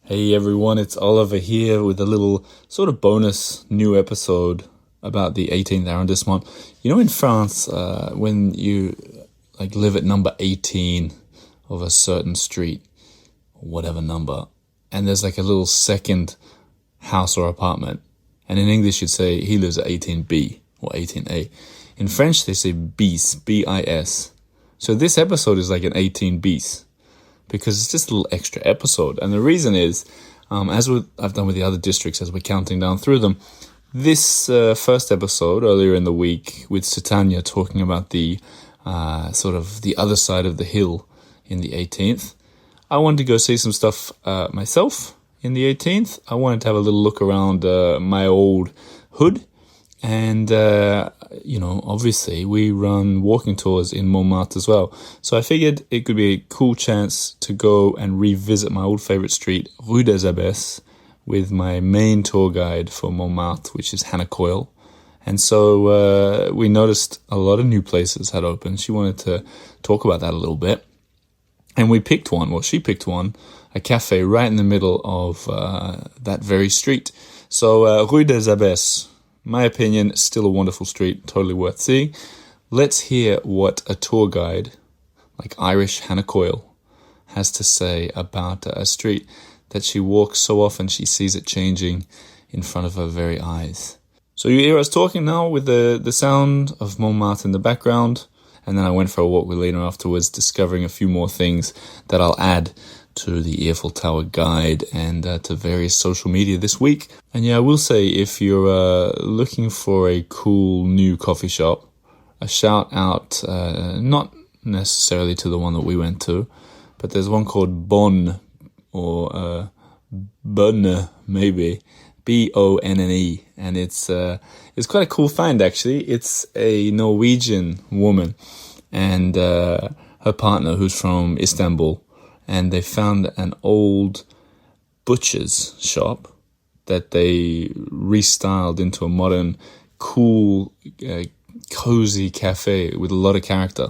Hey everyone, it's Oliver here with a little sort of bonus new episode about the 18th arrondissement. You know, in France, when you live at number 18 of a certain street, or whatever number, and there's a little second house or apartment, and in English you'd say he lives at 18B or 18A. In French they say bis, B-I-S. So this episode is like an 18 bis, because it's just a little extra episode. And the reason is, I've done with the other districts as we're counting down through them, this first episode earlier in the week with Sutanya talking about the sort of the other side of the hill in the 18th, I wanted to go see some stuff myself in the 18th. I wanted to have a little look around my old hood. And, obviously we run walking tours in Montmartre as well. So I figured it could be a cool chance to go and revisit my old favorite street, Rue des Abbesses, with my main tour guide for Montmartre, which is Hannah Coyle. And so we noticed a lot of new places had opened. She wanted to talk about that a little bit. And we picked one, she picked one, a cafe right in the middle of that very street. So Rue des Abbesses, my opinion, still a wonderful street, totally worth seeing. Let's hear what a tour guide like Irish Hannah Coyle has to say about a street that she walks so often she sees it changing in front of her very eyes. So you hear us talking now with the sound of Montmartre in the background, and then I went for a walk with Lena afterwards, discovering a few more things that I'll add to the Earful Tower guide and to various social media this week. And yeah, I will say, if you're looking for a cool new coffee shop, a shout out, not necessarily to the one that we went to, but there's one called Bonne, or Bonne maybe, Bonne, and it's quite a cool find actually. It's a Norwegian woman and her partner who's from Istanbul. And they found an old butcher's shop that they restyled into a modern, cool, cozy cafe with a lot of character.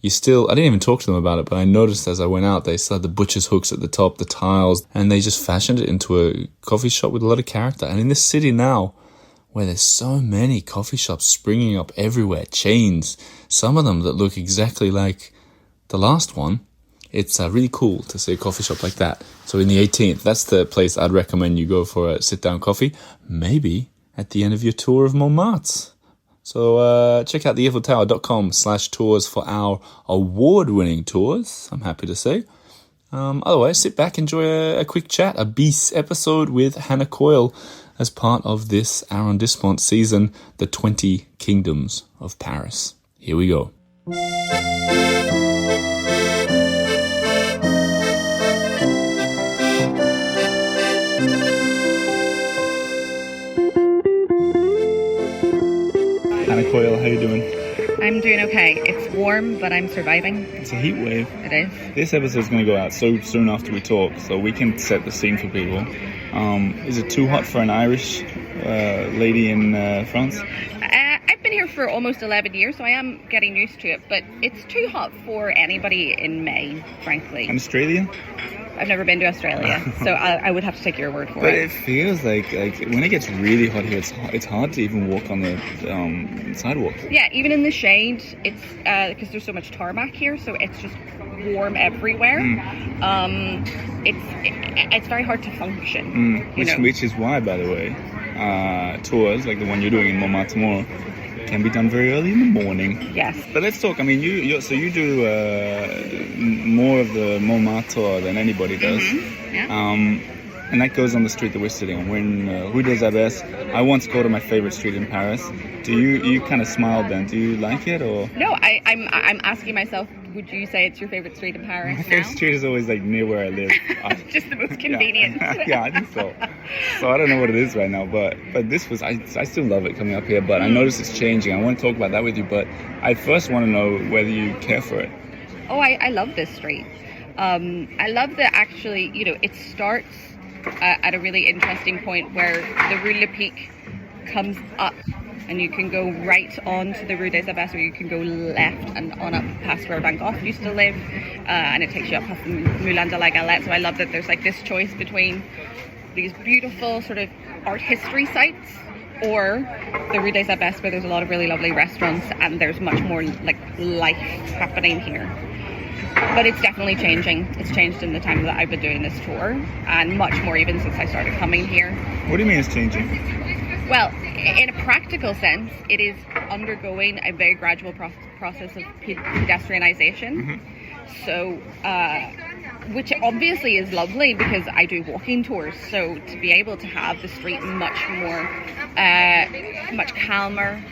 I didn't even talk to them about it, but I noticed as I went out, they still had the butcher's hooks at the top, the tiles, and they just fashioned it into a coffee shop with a lot of character. And in this city now, where there's so many coffee shops springing up everywhere, chains, some of them that look exactly like the last one, it's really cool to see a coffee shop like that. So in the 18th, that's the place I'd recommend you go for a sit-down coffee, maybe at the end of your tour of Montmartre. So check out theearfultower.com/tours for our award-winning tours, I'm happy to say. Otherwise, sit back, enjoy a quick chat, a bis episode with Hannah Coyle as part of this arrondissement season, the 20 Kingdoms of Paris. Here we go. Hannah Coyle, how you doing? I'm doing okay. It's warm, but I'm surviving. It's a heat wave. It is. This episode's going to go out so soon after we talk, so we can set the scene for people. Is it too hot for an Irish lady in France? I've been here for almost 11 years, so I am getting used to it, but it's too hot for anybody in May, frankly. And Australia? I've never been to Australia, so I would have to take your word for but it. It feels like when it gets really hot here, it's hard to even walk on the sidewalk. Yeah, even in the shade, it's because there's so much tarmac here, so it's just warm everywhere. It's very hard to function. Which is why, by the way, tours like the one you're doing in Montmartre tomorrow can be done very early in the morning. Yes. But let's talk. I mean, you do more of the Montmartre tour than anybody does. Mm-hmm. Yeah. And that goes on the street that we're sitting on. We're in Rue des Abbesses. I once called it my favorite street in Paris. You kind of smiled then? Do you like it or? No, I'm asking myself, would you say it's your favorite street in Paris? My favorite street is always near where I live. Just the most convenient. Yeah, I think so. So I don't know what it is right now, but this was I still love it coming up here. But I noticed it's changing. I want to talk about that with you, but I first want to know whether you care for it. Oh, I love this street. I love that actually, it starts at a really interesting point where the Rue Le Pic comes up and you can go right on to the Rue des Abbesses, or you can go left and on up past where Van Gogh used to live, and it takes you up past the Moulin de la Galette. So I love that there's like this choice between these beautiful sort of art history sites or the Rue des Abbesses, where there's a lot of really lovely restaurants and there's much more like life happening here. But it's definitely changing. It's changed in the time that I've been doing this tour, and much more even since I started coming here. What do you mean it's changing? Well, in a practical sense, it is undergoing a very gradual process of pedestrianisation. So, which obviously is lovely because I do walking tours. So to be able to have the street much more, much calmer,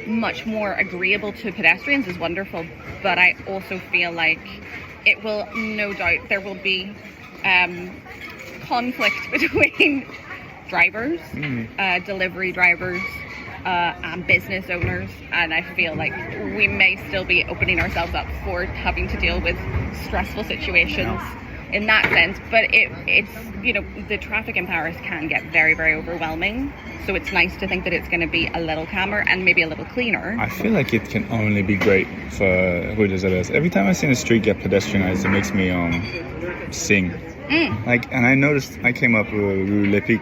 much more agreeable to pedestrians is wonderful. But I also feel like it will, no doubt, there will be conflict between drivers, delivery drivers, and business owners, and I feel like we may still be opening ourselves up for having to deal with stressful situations in that sense. But it's the traffic in Paris can get very, very overwhelming, so it's nice to think that it's going to be a little calmer and maybe a little cleaner. I feel like it can only be great for Rue des Abbesses. Every time I see a street get pedestrianized, it makes me sing. And I noticed, I came up Rue Le Pic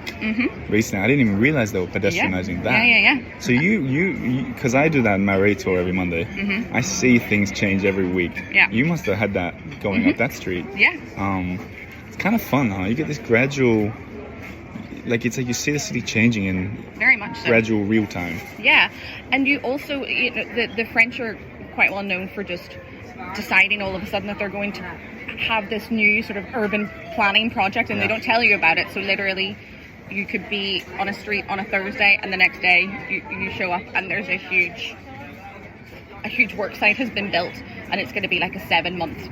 recently. I didn't even realize they were pedestrianizing that. Yeah. So you, because I do that in my raid tour every Monday. I see things change every week. Yeah. You must have had that going up that street. Yeah. It's kind of fun, huh? You get this gradual, like it's like you see the city changing in very much so. Gradual real time. Yeah, and you also, the French are quite well known for just deciding all of a sudden that they're going to have this new sort of urban planning project, and they don't tell you about it. So literally you could be on a street on a Thursday and the next day you show up and there's a huge work site has been built, and it's going to be like a 7-month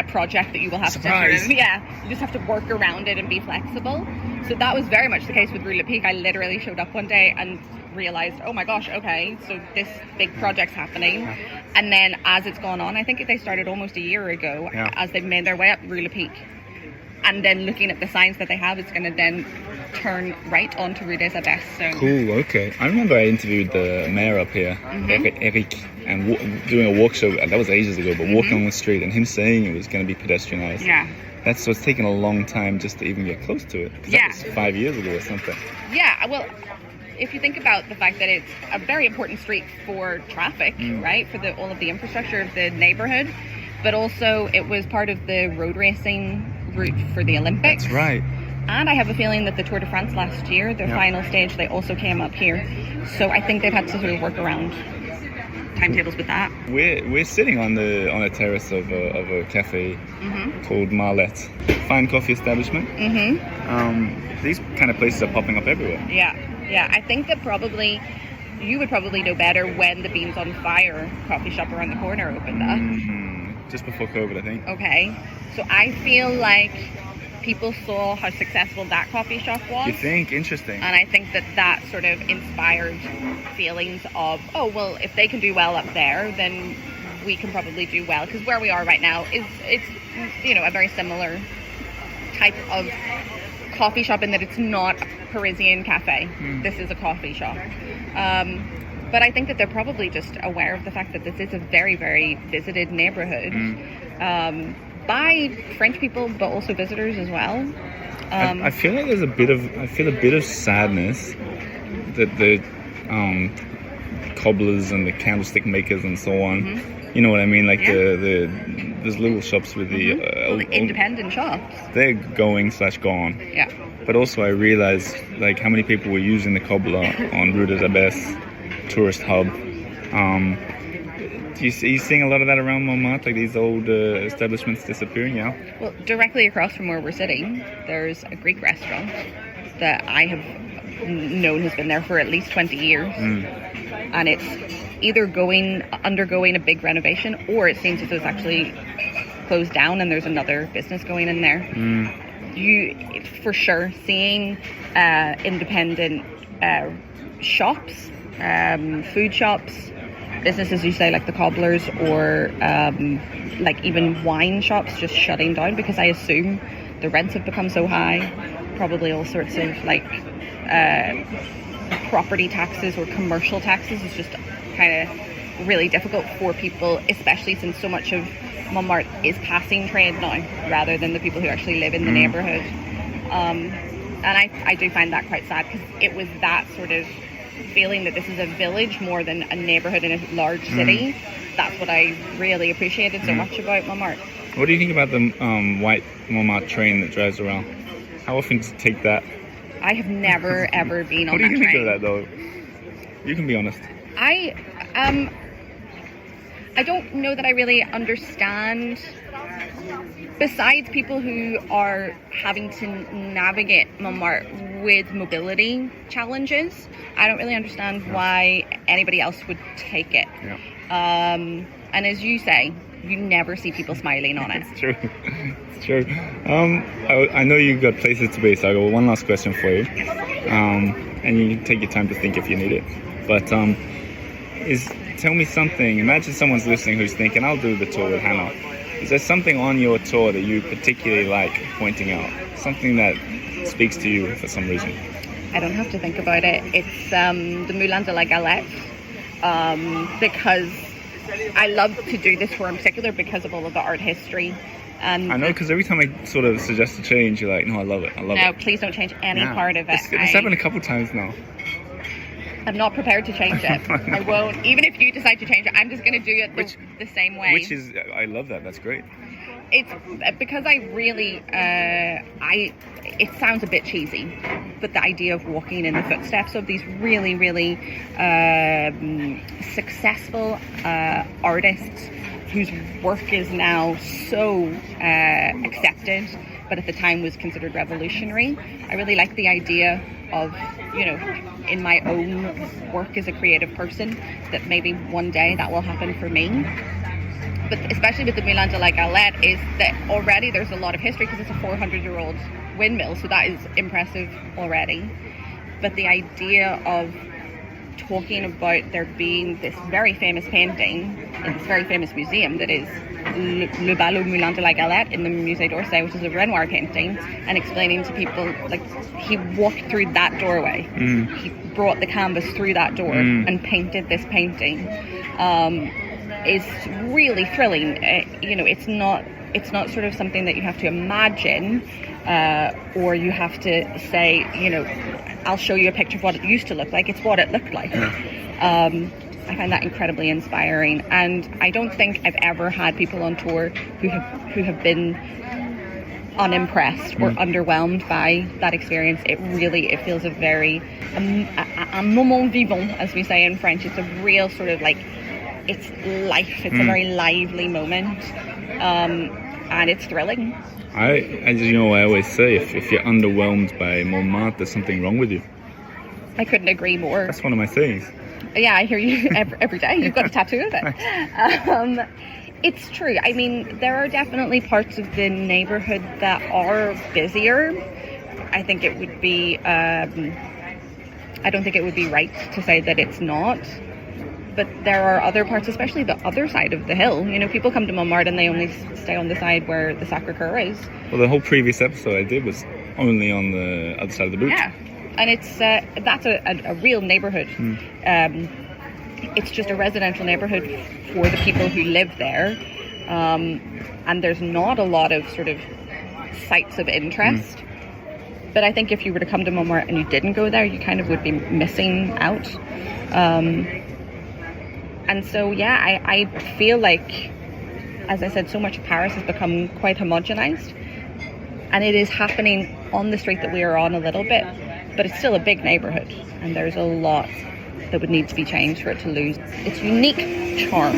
project that you will have to you just have to work around it and be flexible. So that was very much the case with Rue Le Pic. I literally showed up one day and realized, oh my gosh, okay, so this big project's happening. And then as it's gone on, I think they started almost a year ago, as they've made their way up Rue Le Pic. And then looking at the signs that they have, it's going to then turn right onto Rue des Abbesses. So. Cool, okay. I remember I interviewed the mayor up here, Eric, and doing a walk show, that was ages ago, but walking on the street and him saying it was going to be pedestrianised. Yeah. So it's taken a long time just to even get close to it. That was 5 years ago or something. Yeah, well, if you think about the fact that it's a very important street for traffic, right, for all of the infrastructure of the neighborhood, but also it was part of the road racing route for the Olympics. That's right. And I have a feeling that the Tour de France last year, their final stage, they also came up here. So I think they've had to sort of work around timetables with that. We're sitting on a terrace of a cafe called Marlette, fine coffee establishment. These kind of places are popping up everywhere. Yeah. I think that you would probably know better when the Beans on Fire coffee shop around the corner opened up. Just before COVID, I think. Okay, so I feel like people saw how successful that coffee shop was. You think? Interesting. And I think that sort of inspired feelings of, oh, well, if they can do well up there, then we can probably do well. Because where we are right now it's a very similar type of coffee shop in that it's not a Parisian cafe. This is a coffee shop. But I think that they're probably just aware of the fact that this is a very, very visited neighborhood. By French people, but also visitors as well. I feel like there's a bit of sadness that the cobblers and the candlestick makers and so on. You know what I mean? Like there's little shops with the independent shops. They're going/gone. Yeah. But also I realized like how many people were using the cobbler on Rue des Abbesses tourist hub. Are you seeing a lot of that around Montmartre, like these old establishments disappearing, Well, directly across from where we're sitting, there's a Greek restaurant that I have known has been there for at least 20 years. And it's either undergoing a big renovation, or it seems as though it's actually closed down and there's another business going in there. You, for sure, seeing independent shops, food shops, businesses you say like the cobblers, or like even wine shops just shutting down, because I assume the rents have become so high. Probably all sorts of like property taxes or commercial taxes is just kind of really difficult for people, especially since so much of Montmartre is passing trade now rather than the people who actually live in the neighbourhood. And I do find that quite sad, because it was that sort of feeling that this is a village more than a neighbourhood in a large city. That's what I really appreciated so much about Montmartre. What do you think about the white Montmartre train that drives around? How often do you take that? I have never ever been on that train. What do you think of that, though? You can be honest. I don't know that I really understand. Besides people who are having to navigate Montmartre with mobility challenges, I don't really understand why anybody else would take it. Yeah. And as you say, you never see people smiling on it. It's true. It's true. I know you've got places to be, so I got one last question for you. And you can take your time to think if you need it. But tell me something. Imagine someone's listening who's thinking, I'll do the tour with Hannah. Is there something on your tour that you particularly like pointing out? Something that speaks to you for some reason? I don't have to think about it. It's the Moulin de la Galette, because I love to do this tour in particular because of all of the art history. And I know, because every time I sort of suggest a change, you're like, no, I love it. No, please don't change any part of it. It's happened a couple times now. I'm not prepared to change it. I won't. Even if you decide to change it, I'm just going to do it the same way. Which is, I love that. That's great. It's because I really, it sounds a bit cheesy, but the idea of walking in the footsteps of these really, really successful artists whose work is now so accepted, but at the time was considered revolutionary. I really like the idea of, in my own work as a creative person, that maybe one day that will happen for me. But especially with the Moulin de la Galette, is that already there's a lot of history, because it's a 400-year-old windmill, so that is impressive already. But the idea of talking about there being this very famous painting in this very famous museum that is Le Bal au Moulin de la Galette in the Musée d'Orsay, which is a Renoir painting, and explaining to people, like, he walked through that doorway, he brought the canvas through that door and painted this painting, is really thrilling. It's not sort of something that you have to imagine, or you have to say, I'll show you a picture of what it used to look like. It's what it looked like. I find that incredibly inspiring, and I don't think I've ever had people on tour who have been unimpressed or underwhelmed by that experience. It feels a very un moment vivant, as we say in French. It's a real sort of like, it's life. It's a very lively moment, and it's thrilling. As you know, I always say, if you're underwhelmed by Montmartre, there's something wrong with you. I couldn't agree more. That's one of my sayings. Yeah, I hear you every day. You've got a tattoo of it. It's true. I mean, there are definitely parts of the neighbourhood that are busier. I think it would be, I don't think it would be right to say that it's not. But there are other parts, especially the other side of the hill. People come to Montmartre and they only stay on the side where the Sacré-Cœur is. Well, the whole previous episode I did was only on the other side of the boot. Yeah, and it's that's a real neighbourhood. It's just a residential neighbourhood for the people who live there. And there's not a lot of sort of sites of interest. But I think if you were to come to Montmartre and you didn't go there, you kind of would be missing out. And so, yeah, I feel like, as I said, so much of Paris has become quite homogenized. And it is happening on the street that we are on a little bit, but it's still a big neighbourhood. And there's a lot that would need to be changed for it to lose its unique charm.